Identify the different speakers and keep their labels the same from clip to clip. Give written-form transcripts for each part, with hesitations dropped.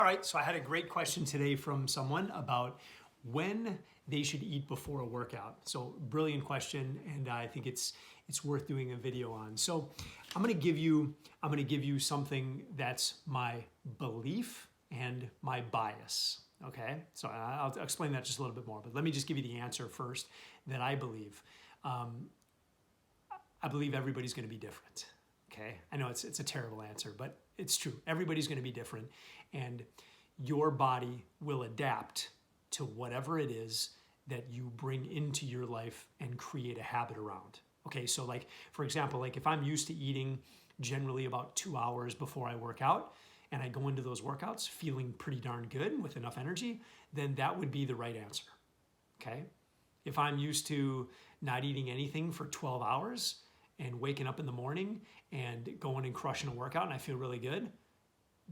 Speaker 1: All right, so I had a great question today from someone about when they should eat before a workout. So brilliant question, and I think it's worth doing a video on. So I'm gonna give you something that's my belief and my bias. Okay, so I'll explain that just a little bit more, but let me just give you the answer first that I believe. I believe everybody's gonna be different. Okay, I know it's a terrible answer, but it's true. Everybody's going to be different, and your body will adapt to whatever it is that you bring into your life and create a habit around. Okay, so like for example, like if I'm used to eating generally about 2 hours before I work out, and I go into those workouts feeling pretty darn good with enough energy, then that would be the right answer. Okay, if I'm used to not eating anything for 12 hours and waking up in the morning and going and crushing a workout and I feel really good,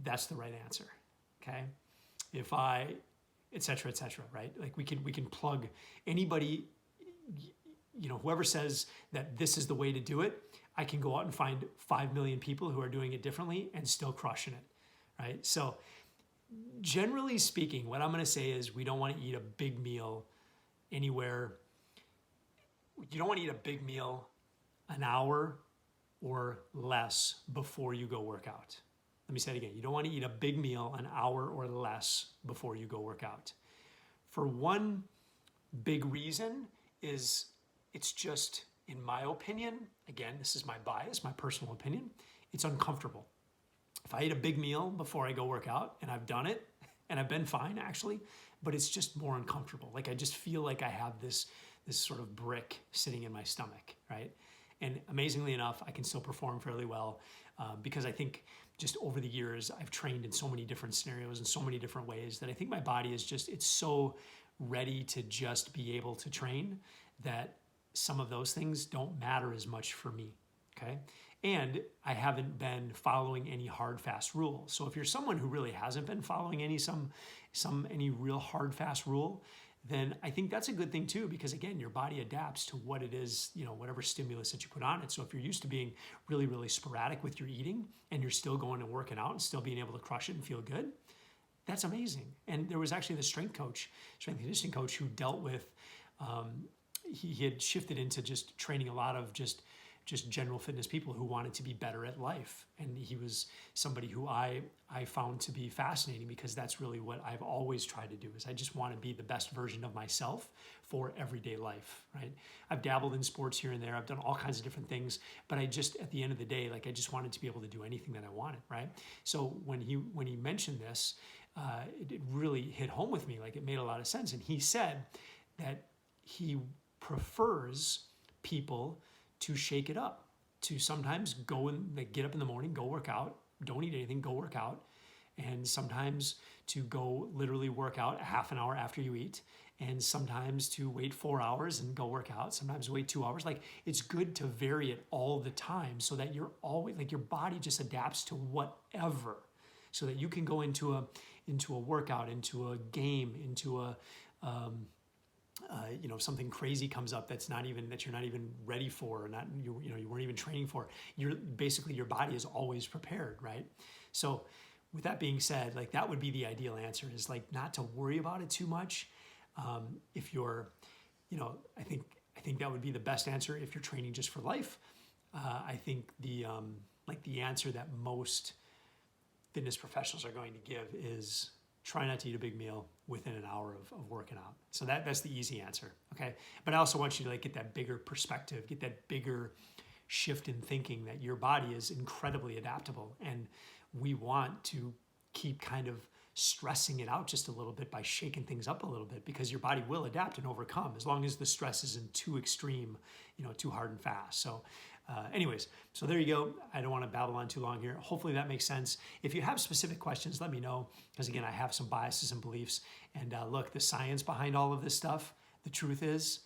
Speaker 1: that's the right answer. Okay, if I, et cetera, right? Like we can plug anybody, whoever says that this is the way to do it, I can go out and find 5 million people who are doing it differently and still crushing it, right? So generally speaking, what I'm gonna say is we don't wanna eat a big meal anywhere. You don't wanna eat a big meal an hour or less before you go work out. Let me say it again. You don't want to eat a big meal an hour or less before you go work out. For one big reason is it's just, in my opinion, again, this is my bias, my personal opinion, it's uncomfortable. If I eat a big meal before I go work out, and I've done it, and I've been fine actually, but it's just more uncomfortable. Like I just feel like I have this sort of brick sitting in my stomach, right? And amazingly enough, I can still perform fairly well because I think just over the years, I've trained in so many different scenarios in so many different ways that I think my body is just, it's so ready to just be able to train that some of those things don't matter as much for me, okay? And I haven't been following any hard, fast rules. So if you're someone who really hasn't been following any real hard, fast rule, then I think that's a good thing too, because again, your body adapts to what it is, whatever stimulus that you put on it. So if you're used to being really, really sporadic with your eating and you're still going and working out and still being able to crush it and feel good, that's amazing. And there was actually the strength and conditioning coach who dealt with, he had shifted into just training a lot of just general fitness people who wanted to be better at life. And he was somebody who I found to be fascinating because that's really what I've always tried to do is I just want to be the best version of myself for everyday life, right? I've dabbled in sports here and there. I've done all kinds of different things, but I just, at the end of the day, like I just wanted to be able to do anything that I wanted, right? So when he mentioned this, it really hit home with me. Like it made a lot of sense. And he said that he prefers people to shake it up, to sometimes go and get up in the morning, go work out, don't eat anything, go work out, and sometimes to go literally work out a half an hour after you eat, and sometimes to wait 4 hours and go work out, sometimes wait 2 hours. Like it's good to vary it all the time so that you're always, like your body just adapts to whatever, so that you can go into a workout, into a game, into a, something crazy comes up that you're not even ready for, or you weren't even training for. You're basically, your body is always prepared, right? So with that being said, like that would be the ideal answer, is like not to worry about it too much. If you're, I think that would be the best answer if you're training just for life. I think the answer that most fitness professionals are going to give is try not to eat a big meal within an hour of working out. So that's the easy answer, okay? But I also want you to get that bigger perspective, get that bigger shift in thinking that your body is incredibly adaptable, and we want to keep kind of stressing it out just a little bit by shaking things up a little bit, because your body will adapt and overcome as long as the stress isn't too extreme, too hard and fast. So anyways, so there you go. I don't want to babble on too long here. Hopefully that makes sense. If you have specific questions, let me know, because again, I have some biases and beliefs. And look, the science behind all of this stuff, the truth is,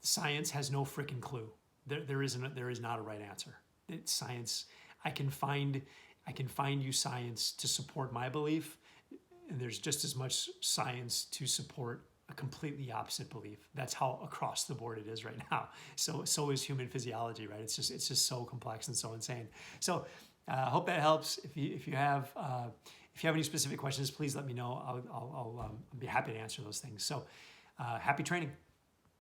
Speaker 1: science has no freaking clue. There is not a right answer. It's science. I can find you science to support my belief, and there's just as much science to support a completely opposite belief. That's how across the board it is right now. So is human physiology, right? It's just so complex and so insane. So I hope that helps. If you have if you have any specific questions, please let me know. I'll be happy to answer those things. So happy training.